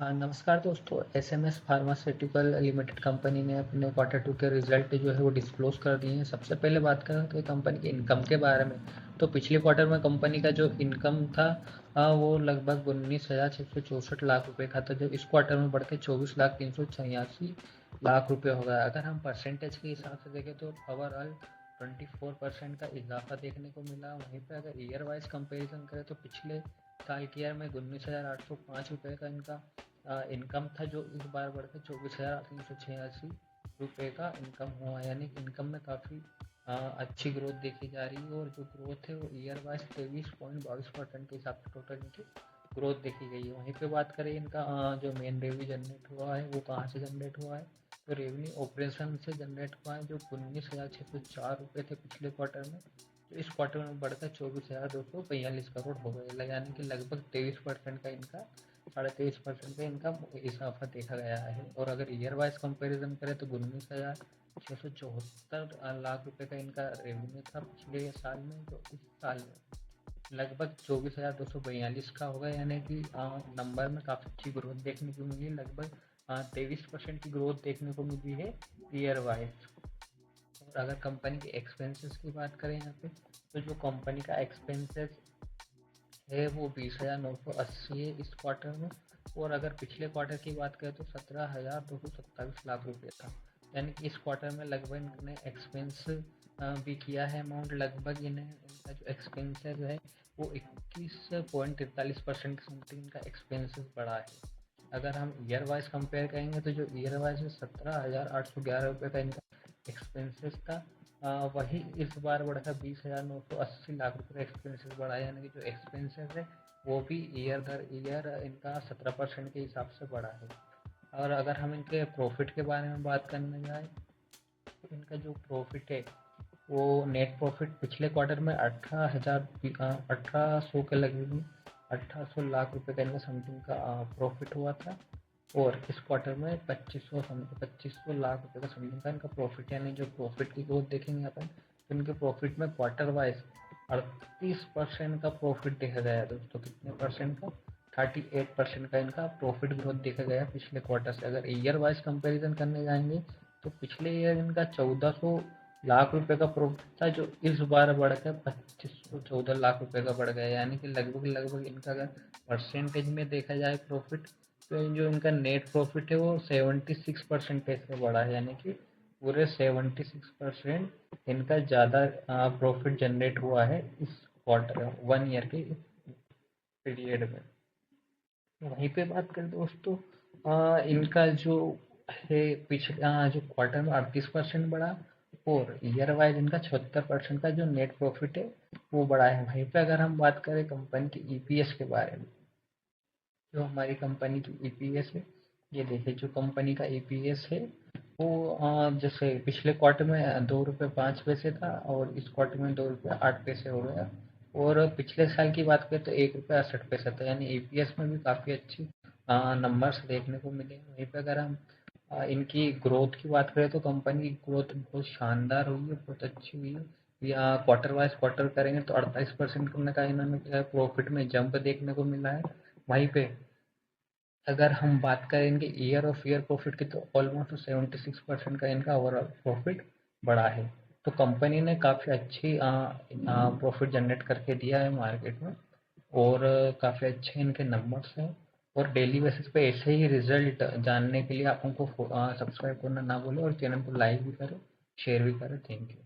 नमस्कार दोस्तों। SMS pharmaceutical limited company ने अपने क्वार्टर 2 के रिजल्ट जो है वो डिस्क्लोज कर दिए हैं। सबसे पहले बात करें तो कंपनी के इनकम के बारे में, तो पिछले क्वार्टर में कंपनी का जो इनकम था वो लगभग 19,664 लाख रुपए का था, जो इस क्वार्टर में बढ़ के 24,386 लाख रुपए हो गया। अगर हम परसेंटेज के हिसाब से देखें तो ओवरऑल 24% का इजाफा देखने को मिला। वहीं पे अगर ईयर वाइज कंपेरिजन करें तो पिछले साल के ईयर में 19,805 रुपये का इनका इनकम था, जो इस बार बढ़कर 24,386 रुपये का इनकम हुआ। यानी इनकम में काफ़ी अच्छी ग्रोथ देखी जा रही है, और जो ग्रोथ है वो ईयर वाइज 23.22% के हिसाब से टोटल इनकी ग्रोथ देखी गई है। वहीं पे बात करें इनका जो मेन रेवेन्यू जनरेट हुआ है वो कहाँ से जनरेट हुआ है, तो रेवेन्यू ऑपरेशन से जनरेट हुआ है, जो 19,604 रुपये थे पिछले क्वार्टर में, तो इस क्वार्टर में बढ़कर 24,242 करोड़ हो गए। यानी कि लगभग 23% का इनका 23.5% का इनका इजाफा देखा गया है। और अगर ईयर वाइज कंपेरिजन करें तो 19,674 लाख रुपए का इनका रेवेन्यू था पिछले साल में, जो इस साल में लगभग 24,242 का होगा। यानी कि नंबर में काफ़ी अच्छी ग्रोथ देखने को मिली, लगभग 23% की ग्रोथ देखने को मिली है ईयर वाइज। और अगर कंपनी के एक्सपेंसेस की बात करें यहाँ पे, तो जो कंपनी का एक्सपेंसेस है वो 20,980 है इस क्वार्टर में। और अगर पिछले क्वार्टर की बात करें तो 17,227 लाख रुपये था। यानी कि इस क्वार्टर में लगभग इन्होंने एक्सपेंस भी किया है अमाउंट, लगभग इन्हें इनका जो एक्सपेंसेस है वो 21.43% समथिंग इनका एक्सपेंसेस बढ़ा है। अगर हम ईयर वाइज कंपेयर करेंगे तो जो ईयर वाइज 17,811 रुपये का इनका एक्सपेंसेस था, वही इस बार बढ़ा 20,980 लाख रुपये का एक्सपेंसेस बढ़ा। यानी कि जो एक्सपेंसेस है वो भी ईयर दर ईयर इनका 17% के हिसाब से बढ़ा है। और अगर हम इनके प्रॉफिट के बारे में बात करने जाए तो इनका जो प्रॉफिट है वो नेट प्रॉफिट पिछले क्वार्टर में 18,100 के लगभग 1,800 लाख रुपए का इनका समथिंग का प्रॉफिट हुआ था। और इस क्वार्टर में 2,500 लाख रुपए का समथिंग का इनका प्रॉफिट। यानी जो प्रॉफिट की ग्रोथ देखेंगे अपन तो इनके प्रॉफिट में क्वार्टर वाइज 38% का प्रॉफिट देखा गया है दोस्तों। कितने परसेंट का? 38% का इनका प्रॉफिट ग्रोथ देखा गया पिछले क्वार्टर से। अगर ईयर वाइज कंपेरिजन करने जाएंगे तो पिछले ईयर इनका 1,400 लाख रुपए का प्रॉफिट था, जो इस बार बढ़कर 2,514 लाख रुपए का बढ़ गया। यानी कि लगभग लगभग इनका अगर परसेंटेज में देखा जाए प्रॉफिट, तो जो इनका नेट प्रॉफिट है वो 76% से बढ़ा है। यानी कि पूरे 76% इनका ज़्यादा प्रॉफिट जनरेट हुआ है इस क्वार्टर 1 ईयर के पीरियड में। वहीं पे बात करें दोस्तों, इनका जो है पिछले जो क्वार्टर में 38% बढ़ा, और ईयर वाइज इनका 76% का जो नेट प्रॉफिट है वो बढ़ा है। वहीं पे अगर हम बात करें कंपनी के ईपीएस के बारे में, जो हमारी कंपनी की ईपीएस है, ये देखिए जो कंपनी का ईपीएस है वो जैसे पिछले क्वार्टर में 2 रुपये 5 पैसे था, और इस क्वार्टर में 2 रुपये 8 पैसे हो गया। और पिछले साल की बात करें तो 1 रुपये 68 पैसा था। यानी ईपीएस में भी काफ़ी अच्छी नंबर्स देखने को मिले। वहीं पर अगर हम इनकी ग्रोथ की बात करें तो कंपनी की ग्रोथ बहुत शानदार हुई है, बहुत अच्छी हुई है। या क्वार्टर वाइज क्वार्टर करेंगे तो 48% का इन्होंने प्रॉफिट में जंप देखने को मिला है। वहीं पे अगर हम बात करेंगे ईयर ऑफ ईयर प्रॉफिट की, तो ऑलमोस्ट 76% का इनका ओवरऑल प्रॉफिट बढ़ा है। तो कंपनी ने काफ़ी अच्छी प्रॉफिट जनरेट करके दिया है मार्केट में, और काफ़ी अच्छे इनके नंबर्स हैं। और डेली बेसिस पे ऐसे ही रिजल्ट जानने के लिए आप हमको सब्सक्राइब करना ना भूलें, और चैनल को लाइक भी करें, शेयर भी करें। Thank you.